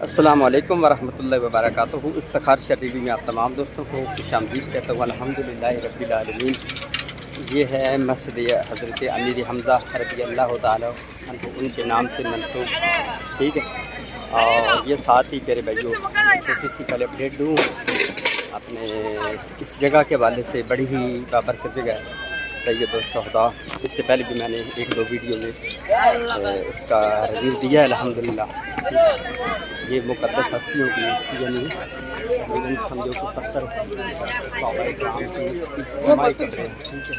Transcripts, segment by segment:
अस्सलाम वालेकुम वरहमतुल्लाहि वबरकातुहू। इफ्तिखार शरीफ में आप तमाम दोस्तों को खुशामदीद कहता हूँ। अल्हम्दुलिल्लाह रब्बिल आलमीन। ये है मस्जिद हज़रत अमीर हमज़ा रज़ी अल्लाह तआला अन्हु, उनके नाम से मंसूब, ठीक है। और ये साथ ही प्यारे भाइयों छोटी सी पहले अपडेट दूँ अपने इस जगह के हवाले से। बड़ी ही बाबरकत जगह है सैयद शुहदा। इससे पहले भी मैंने एक दो वीडियो में उसका रिव्यू दिया है अल्हम्दुलिल्लाह। ये मुक़द्दस हस्तियों की यानी समझो कि पत्थर बाबा इकराम से कमाई कर रहे हैं, ठीक है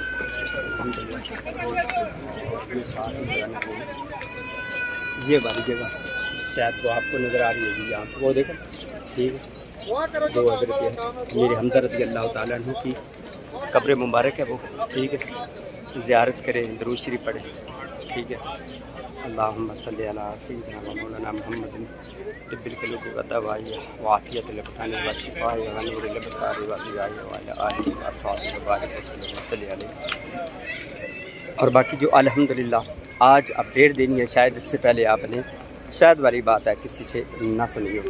अल्हम्दुलिल्लाह। ये वाली जगह शायद वो आपको नज़र आ रही होगी यहाँ, वो देखो, ठीक है। 2000 रुपये मेरे हमदर्द रज़ी अल्लाह तआला अन्हु की कब्र मुबारक है वो, ठीक है। ज़ियारत करें, दुरूद शरीफ पढ़ें, ठीक है। अल्लाहुम्मा सल्ली अला सय्यिदिना व मौलाना मुहम्मदिन तिब्बिल क़ुलूबि व दवाई व आफ़ियतिल अब्दानि व शिफ़ाइ व नूरिल अब्सारि व ज़ियाइ व अला आलिहि व अस्हाबिहि व बारिक वसल्लम अलैहि। और बाकी जो अल्हम्दुलिल्लाह आज अपडेट देनी है, शायद इससे पहले आपने शायद वाली बात है किसी से ना सुनी हो।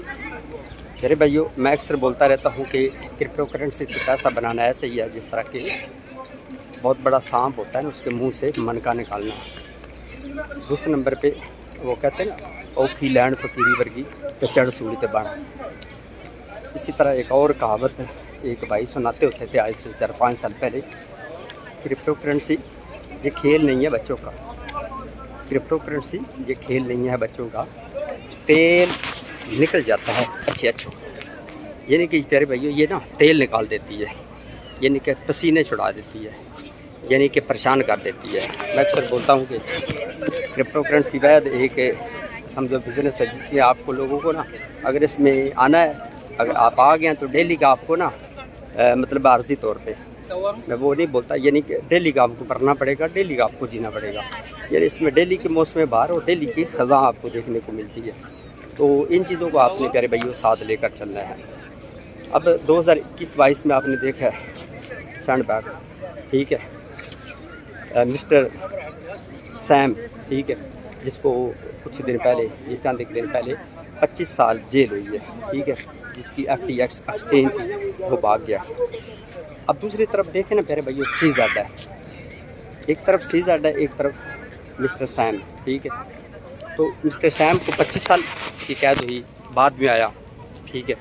मेरे भाइयों, मैं अक्सर बोलता रहता हूँ कि क्रिप्टो करेंसी से पैसा बनाना ऐसे ही है जिस तरह के बहुत बड़ा सांप होता है ना, उसके मुंह से मनका निकालना। दूसरे नंबर पे वो कहते हैं ना, औखी लैंड फकीरी वर्गी तो चढ़ सूली ते बन। इसी तरह एक और कहावत एक भाई सुनाते होते थे आज से 4-5 साल पहले, क्रिप्टो करेंसी ये खेल नहीं है बच्चों का। क्रिप्टो करेंसी ये खेल नहीं है बच्चों का, तेल निकल जाता है अच्छे अच्छों, यानी कि प्यारे भाइयों ये ना तेल निकाल देती है, यानी कि पसीने छुड़ा देती है, यानी कि परेशान कर देती है। मैं अक्सर बोलता हूँ कि क्रिप्टो करेंसी वैद एक समझो बिज़नेस है जिसमें आपको लोगों को ना अगर इसमें आना है, अगर आप आ गए हैं तो डेली का आपको ना मतलब आर्जी तौर पे, मैं वो नहीं बोलता, यानी कि डेली का आपको करना पड़ेगा, डेली का आपको जीना पड़ेगा। यानी इसमें डेली के मौसम बाहर और डेली की ख़ज़ा आपको देखने को मिलती है। तो इन चीज़ों को आपने प्यारे भाइयों साथ लेकर चलना है। अब 2021-22 में आपने देखा है सैंडबैग, ठीक है, मिस्टर सैम, ठीक है, जिसको कुछ दिन पहले, ये चंद एक दिन पहले 25 साल जेल हुई है, ठीक है, जिसकी FTX एक्सचेंज थी वो भाग गया। अब दूसरी तरफ देखें ना प्यारे भाइयों, CZ है, एक तरफ CZ है, एक तरफ मिस्टर सैम, ठीक है। तो मिस्टर सैम को 25 साल की कैद हुई, बाद में आया, ठीक है।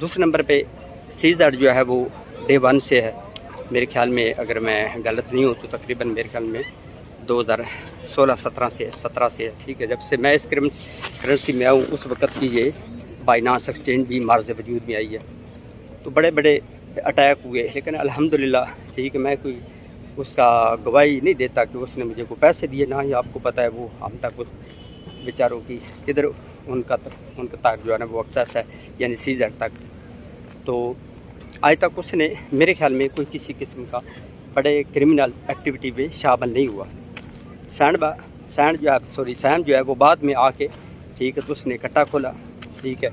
दूसरे नंबर पे CZ जो है वो डे 1 से है, मेरे ख्याल में अगर मैं गलत नहीं हूँ तो तकरीबन मेरे ख्याल में 2016-17 से 17 से है, ठीक है। जब से मैं इस करेंसी में आऊँ उस वक़्त की ये बाइनांस एक्सचेंज भी मार्ज़ वजूद में आई है। तो बड़े बड़े अटैक हुए, लेकिन अल्हम्दुलिल्लाह, ठीक है, मैं कोई उसका गवाही नहीं देता कि उसने मुझे को पैसे दिए, ना ही आपको पता है वो हम तक बेचारों की किधर उनका तक जो है ना वो एक्सेस है, यानी CZ तक। तो आज तक उसने मेरे ख्याल में कोई किसी किस्म का बड़े क्रिमिनल एक्टिविटी में शामिल नहीं हुआ। सैम जो है वो बाद में आके, ठीक है, तो उसने इकट्ठा खोला, ठीक है,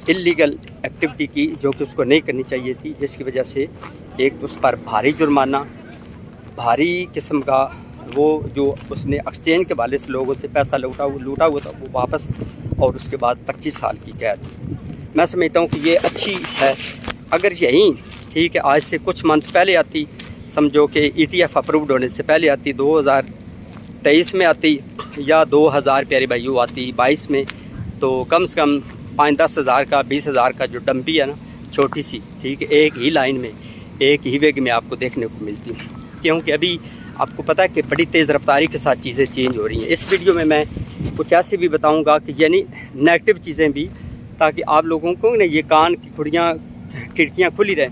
इल्लीगल एक्टिविटी की जो कि उसको नहीं करनी चाहिए थी, जिसकी वजह से एक तो उस पर भारी जुर्माना, भारी किस्म का वो जो उसने एक्सचेंज के वाले से लोगों से पैसा लूटा हुआ था वो वापस, और उसके बाद 25 साल की कैद। मैं समझता हूँ कि ये अच्छी है। अगर यही, ठीक है, आज से कुछ मंथ पहले आती, समझो कि ETF अप्रूव्ड होने से पहले आती, 2023 में आती या 2000 प्यारे भाइयों आती 22 में, तो कम से कम 5-10 हज़ार का 20 हज़ार का जो डंपी है ना छोटी सी, ठीक है, एक ही लाइन में एक ही वेग में आपको देखने को मिलती है। क्योंकि अभी आपको पता है कि बड़ी तेज़ रफ्तारी के साथ चीज़ें चेंज हो रही हैं। इस वीडियो में मैं कुछ ऐसे भी बताऊंगा कि यानी नेगेटिव चीज़ें भी, ताकि आप लोगों को ना ये कान की खिड़कियाँ खुली रहें,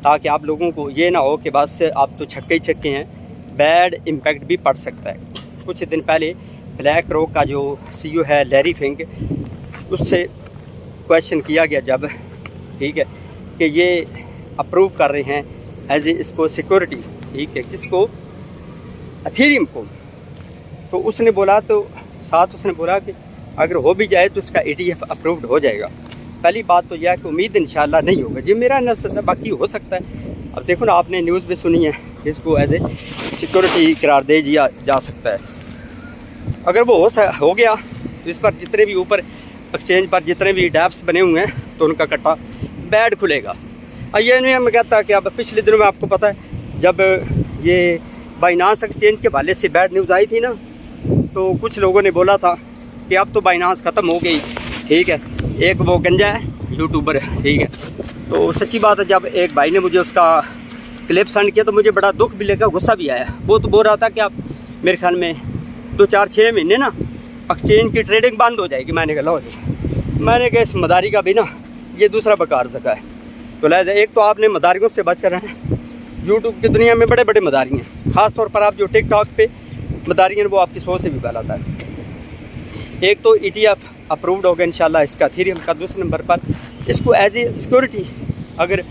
ताकि आप लोगों को ये ना हो कि बस आप तो छक्के ही छक्के हैं, बैड इम्पैक्ट भी पड़ सकता है। कुछ दिन पहले ब्लैक रॉक का जो CEO है लैरी फिंक, उससे क्वेश्चन किया गया जब, ठीक है, कि ये अप्रूव कर रहे हैं एज ए इसको सिक्योरिटी, ठीक है, किसको, एथेरियम को। तो उसने बोला, तो साथ उसने बोला कि अगर हो भी जाए तो इसका ETF अप्रूव्ड हो जाएगा। पहली बात तो यह है कि उम्मीद इंशाल्लाह नहीं होगा, ये मेरा नज़र, बाकी हो सकता है। अब देखो ना, आपने न्यूज़ भी सुनी है, इसको एज ए सिक्योरिटी करार दे दिया जा सकता है। अगर वो हो गया तो इस पर जितने भी ऊपर एक्सचेंज पर जितने भी डैप्स बने हुए हैं तो उनका कट्टा बैड खुलेगा। ये नहीं मैं कहता कि अब पिछले दिनों में आपको पता है जब ये बाइनांस एक्सचेंज के हवाले से बैड न्यूज़ आई थी ना, तो कुछ लोगों ने बोला था कि अब तो बाइनांस ख़त्म हो गई, ठीक है। एक वो गंजा है यूट्यूबर है, ठीक है। तो सच्ची बात है, जब एक भाई ने मुझे उसका क्लिप सेंड किया तो मुझे बड़ा दुख भी लगा, गुस्सा भी आया। वो तो बोल रहा था कि आप मेरे ख्याल में 2-4-6 महीने ना एक्सचेंज की ट्रेडिंग बंद हो जाएगी। मैंने कहा लो जी, मैंने कहा इस मदारी का भी ना ये दूसरा बेकार जगह है। तो लिहाजा एक तो आपने मदारियों से बच कर रहना। यूट्यूब की दुनिया में बड़े बड़े मदारी हैं, ख़ास तौर पर आप जो टिकटॉक पे मदारी हैं वो आपकी सोच से भी फैलाता है। एक तो ETF अप्रूव्ड होगा इंशाल्लाह इसका एथेरियम का। दूसरे नंबर पर इसको एज ए सिक्योरिटी अगर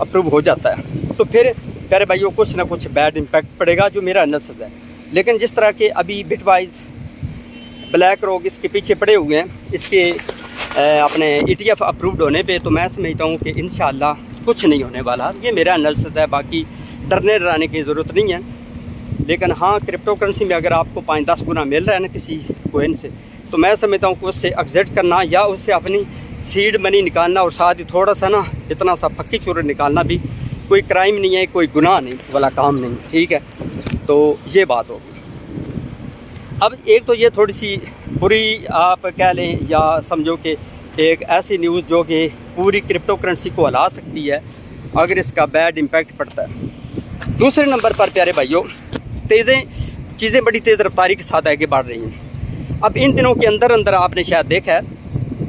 अप्रूव हो जाता है तो फिर प्यारे भाइयों कुछ ना कुछ बैड इम्पैक्ट पड़ेगा, जो मेरा एनालिसिस है। लेकिन जिस तरह के अभी बिटवाइज ब्लैक रॉक इसके पीछे पड़े हुए हैं, इसके अपने ETF अप्रूव्ड होने पे, तो मैं समझता हूँ कि इंशाल्लाह कुछ नहीं होने वाला। ये मेरा एनालिसिस है, बाकी डरने डराने की ज़रूरत नहीं है। लेकिन हाँ, क्रिप्टो करेंसी में अगर आपको 5-10 गुना मिल रहा है ना किसी कोइन से, तो मैं समझता हूँ कि उससे एग्जिट करना या उससे अपनी सीड मनी निकालना और साथ ही थोड़ा सा ना इतना सा पक्की चूर निकालना भी कोई क्राइम नहीं है, कोई गुनाह नहीं वाला काम नहीं, ठीक है। तो ये बात होगी। अब एक तो ये थोड़ी सी बुरी आप कह लें या समझो कि एक ऐसी न्यूज़ जो कि पूरी क्रिप्टो करेंसी को हिला सकती है अगर इसका बैड इम्पैक्ट पड़ता है। दूसरे नंबर पर प्यारे भाइयों, चीज़ें बड़ी तेज़ रफ्तारी के साथ आगे बढ़ रही हैं। अब इन दिनों के अंदर अंदर आपने शायद देखा है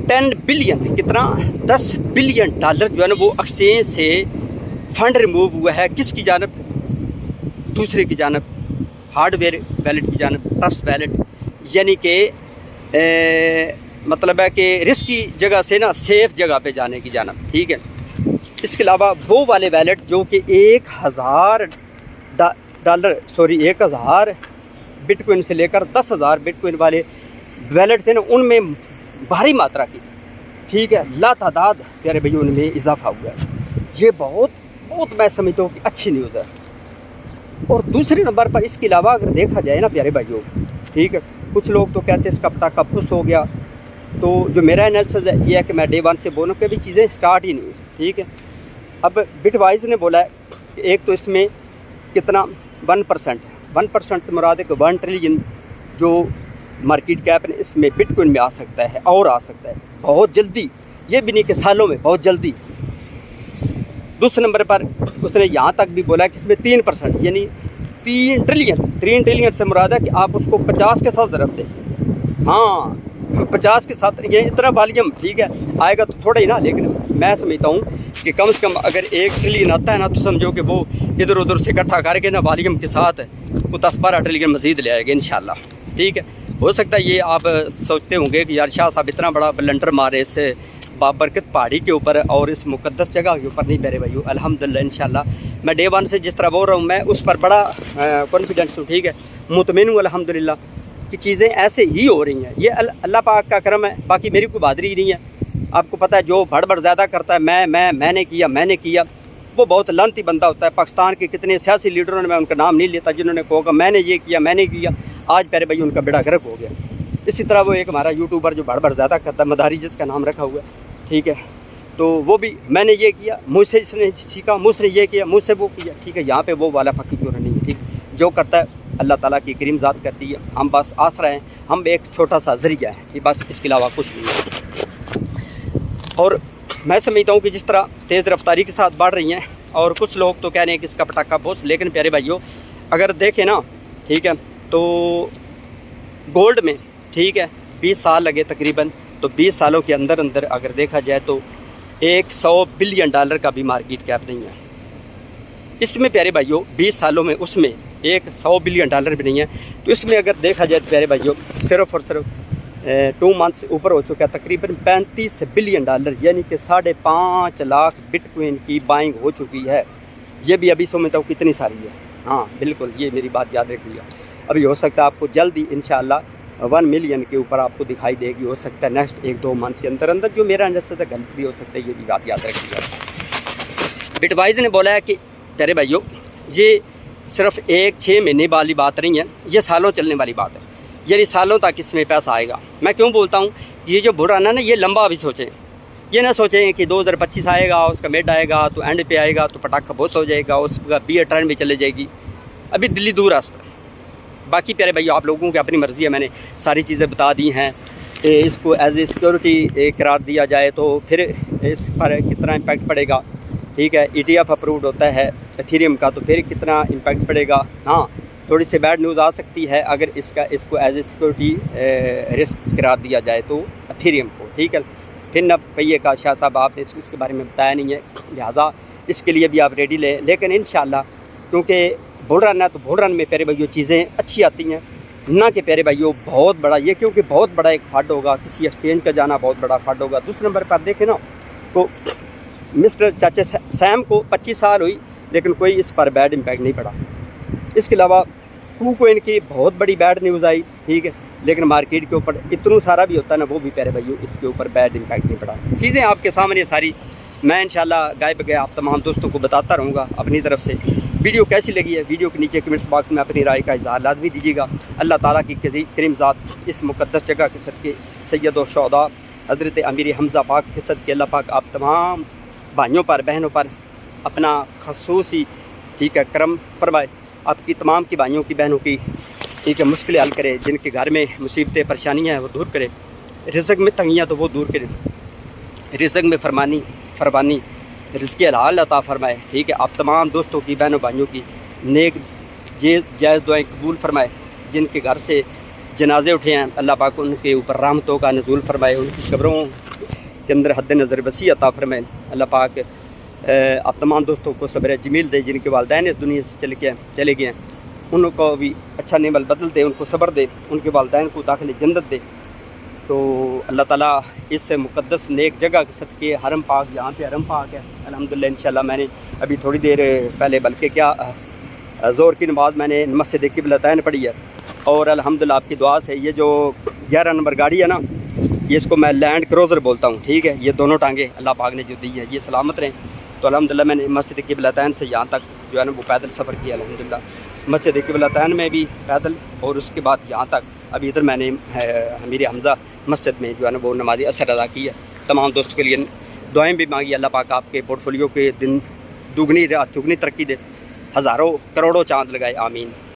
10 बिलियन कितना 10 बिलियन डॉलर जो है ना वो एक्सचेंज से फंड रिमूव हुआ है। किसकी जानब? दूसरे की जानब, हार्डवेयर वैलेट की जानब, ट्रस्ट वैलेट, यानी कि मतलब है कि रिस्की जगह से ना सेफ जगह पे जाने की जानब, ठीक है। इसके अलावा वो वाले वैलेट जो कि 1000 बिटकॉइन से लेकर 10,000 बिटकॉइन वाले वैलेट थे ना, उनमें भारी मात्रा की, ठीक है, लातादाद प्यारे भैया उनमें इजाफा हुआ है। ये बहुत मैं समझता हूँ कि अच्छी न्यूज़ है। और दूसरे नंबर पर इसके अलावा अगर देखा जाए ना प्यारे भाइयों, ठीक है, कुछ लोग तो कहते हैं इसका पटाखा फुस हो गया। तो जो मेरा एनालिसिस है ये है कि मैं डे 1 से बोलूँ कि अभी चीज़ें स्टार्ट ही नहीं है, ठीक है। अब बिटवाइज ने बोला है कि एक तो इसमें कितना 1% से मुराद है कि 1 ट्रिलियन जो मार्केट कैप है इसमें बिटकॉइन में आ सकता है, और आ सकता है बहुत जल्दी, ये भी नहीं कि सालों में, बहुत जल्दी। दूसरे नंबर पर उसने यहाँ तक भी बोला कि इसमें 3% यानी 3 ट्रिलियन से मुराद है कि आप उसको 50 के साथ ज़रब दें। हाँ, 50 के साथ ये इतना वॉल्यूम, ठीक है, आएगा तो थोड़ा ही ना, लेकिन मैं समझता हूँ कि कम से कम अगर 1 ट्रिलियन आता है ना तो समझो कि वो इधर उधर से इकट्ठा करके ना वॉल्यूम के साथ वो 10-12 ट्रिलियन मज़ीद ले आएगा इंशाल्लाह, ठीक है। हो सकता है ये आप सोचते होंगे कि यार शाह साहब इतना बड़ा ब्लंडर मारे इस बाबरकत पहाड़ी के ऊपर और इस मुकद्दस जगह के ऊपर। नहीं मेरे भाइयों, अल्हम्दुलिल्लाह इंशाल्लाह मैं डे 1 से जिस तरह बोल रहा हूँ मैं उस पर बड़ा कॉन्फिडेंस हूँ, ठीक है, मुतमिन हूँ अल्हम्दुलिल्लाह कि चीज़ें ऐसे ही हो रही हैं। ये अल्लाह पाक का करम है, बाकी मेरी कोई बहादुरी ही नहीं है। आपको पता है जो भड़ ज़्यादा करता है मैंने किया, वो बहुत लानती बंदा होता है। पाकिस्तान के कितने सियासी लीडरों ने, मैं उनका नाम नहीं लेता, जिन्होंने कहा मैंने ये किया, आज प्यारे भाई उनका बेड़ा गर्क हो गया। इसी तरह वो एक हमारा यूट्यूबर जो भड़ ज़्यादा करता है, मदारी जिसका नाम रखा हुआ है, ठीक है, तो वो भी मैंने ये किया, मुझसे इसने सीखा, मुझसे ये किया, मुझसे वो किया, ठीक है। यहाँ पे वो वाला फकी क्यों नहीं है, ठीक, जो करता है अल्लाह ताला की करीम ज़ात करती है। हम बस आसरा हैं, हम एक छोटा सा ज़रिया है कि बस, इसके अलावा कुछ नहीं है। और मैं समझता हूँ कि जिस तरह तेज़ रफ्तारी के साथ बढ़ रही हैं, और कुछ लोग तो कह रहे हैं कि इसका पटाखा बहुत, लेकिन प्यारे भाइयों अगर देखें ना, ठीक है, तो गोल्ड में, ठीक है, 20 साल लगे तकरीबन, तो 20 सालों के अंदर अंदर अगर देखा जाए तो 100 बिलियन डॉलर का भी मार्केट कैप नहीं है इसमें प्यारे भाइयों। 20 सालों में उसमें 100 बिलियन डॉलर भी नहीं है। तो इसमें अगर देखा जाए तो प्यारे भाइयों सिर्फ और सिर्फ 2 मंथ से ऊपर हो चुका है, तकरीबन 35 बिलियन डॉलर यानी कि 5.5 लाख बिटकॉइन की बाइंग हो चुकी है। ये भी अभी समझता हूँ कितनी सारी है। हाँ बिल्कुल, ये मेरी बात याद रखिएगा। अभी हो सकता है आपको जल्दी इंशाल्लाह 1 मिलियन के ऊपर आपको दिखाई देगी, हो सकता है नेक्स्ट 1-2 मंथ के अंदर अंदर। जो मेरा अंदर से गलत भी हो सकता है, ये भी बात याद रखिएगा। बिटवाइज ने बोला है कि प्यारे भाइयों ये सिर्फ 1-6 महीने वाली बात नहीं है, ये सालों चलने वाली बात है, यानी सालों तक इसमें पैसा आएगा। मैं क्यों बोलता हूँ یہ جو بڑھ رہا نا یہ لمبا بھی سوچیں، یہ نہ سوچیں کہ 2025 آئے گا اس کا میڈ آئے گا تو اینڈ پہ آئے گا تو پٹاخہ بوس ہو جائے گا، اس کا BA ٹرن بھی چلے جائے گی، ابھی دلی دور راستہ۔ باقی پیارے بھائیو آپ لوگوں کی اپنی مرضی ہے، میں نے ساری چیزیں بتا دی ہیں۔ اس کو ایز اے سیکورٹی قرار دیا جائے تو پھر اس پر کتنا امپیکٹ پڑے گا، ٹھیک ہے۔ ETF اپروڈ ہوتا ہے ایتھیریم کا تو پھر کتنا امپیکٹ پڑے گا۔ ہاں تھوڑی سی بیڈ نیوز آ سکتی ہے اگر اس کو ایز اے سیکورٹی رسک قرار دیا جائے تو ایتھیریم کو، ٹھیک ہے۔ پھر نہ پہیے کا شاہ صاحب آپ نے اس کے بارے میں بتایا نہیں ہے، لہٰذا اس کے لیے بھی آپ ریڈی لیں، لیکن انشاءاللہ کیونکہ بول رن ہے تو بول رن میں پیارے بھائیو چیزیں اچھی آتی ہیں، نہ کہ پیارے بھائیو بہت بڑا یہ، کیونکہ بہت بڑا ایک فڈ ہوگا، کسی ایکسچینج کا جانا بہت بڑا فڈ ہوگا۔ دوسرے نمبر پر دیکھیں نا تو مسٹر چاچا سیم کو 25 سال ہوئی لیکن کوئی اس پر بیڈ امپیکٹ نہیں پڑا۔ اس کے علاوہ کو ان کی بہت بڑی بیڈ نیوز آئی، ٹھیک ہے، لیکن مارکیٹ کے اوپر اتنا سارا بھی ہوتا ہے نا، وہ بھی پیارے بھائیو اس کے اوپر بیڈ امپیکٹ نہیں پڑا۔ چیزیں آپ کے سامنے ساری میں انشاءاللہ گائے بگائے آپ تمام دوستوں کو بتاتا رہوں گا اپنی طرف سے۔ ویڈیو کیسی لگی ہے ویڈیو کے نیچے کمنٹس باکس میں اپنی رائے کا اظہار لازمی دیجیے گا۔ اللہ تعالیٰ کی کریم ذات اس مقدس جگہ کے صدقے سید و شہداء حضرت امیر حمزہ پاک کے صدقے اللہ پاک آپ تمام بھائیوں پر بہنوں پر اپنا خصوصی، ٹھیک ہے، کرم فرمائے، آپ کی تمام کی بھائیوں کی بہنوں کی، ٹھیک ہے، مشکلیں حل کرے، جن کے گھر میں مصیبتیں پریشانیاں ہیں وہ دور کرے، رزق میں تنگیاں تو وہ دور کرے، رزق میں فرمانی رزق حلال عطا فرمائے، ٹھیک ہے۔ آپ تمام دوستوں کی بہنوں بھائیوں کی نیک جائز دعائیں قبول فرمائے، جن کے گھر سے جنازے اٹھے ہیں اللہ پاک ان کے اوپر رحمتوں کا نزول فرمائے، ان کی قبروں کے اندر حد نظر وسیع عطا فرمائے اللہ پاک۔ آپ تمام دوستوں کو صبر جمیل دے، جن کے والدین اس دنیا سے چلے گئے ہیں ان کو بھی اچھا نعمت بدل دے، ان کو صبر دے، ان کے والدین کو داخل جنت دے۔ تو اللہ تعالیٰ اس مقدس نیک جگہ کے صدقے حرم پاک، یہاں پہ حرم پاک ہے الحمدللہ، انشاءاللہ میں نے ابھی تھوڑی دیر پہلے بلکہ کیا ظہر کی نماز میں نے مسجد قبلتین پڑھی ہے، اور الحمدللہ آپ کی دعا سے یہ جو 11 نمبر گاڑی ہے نا، یہ اس کو میں لینڈ کروزر بولتا ہوں، ٹھیک ہے، یہ دونوں ٹانگیں اللہ پاک نے جو دی ہے یہ سلامت رہیں۔ تو الحمدللہ میں نے مسجد قبلتین سے یہاں تک جو ہے نا وہ پیدل سفر کیا الحمدللہ، مسجد قبلتین میں بھی پیدل، اور اس کے بعد یہاں تک ابھی ادھر میں نے امیر حمزہ مسجد میں جو ہے نا وہ نماز اثر ادا کی ہے۔ تمام دوستوں کے لیے دعائیں بھی مانگی، اللہ پاک آپ کے پورٹ فولیو کے دن دگنی رات چگنی ترقی دے، ہزاروں کروڑوں چاند لگائے، آمین۔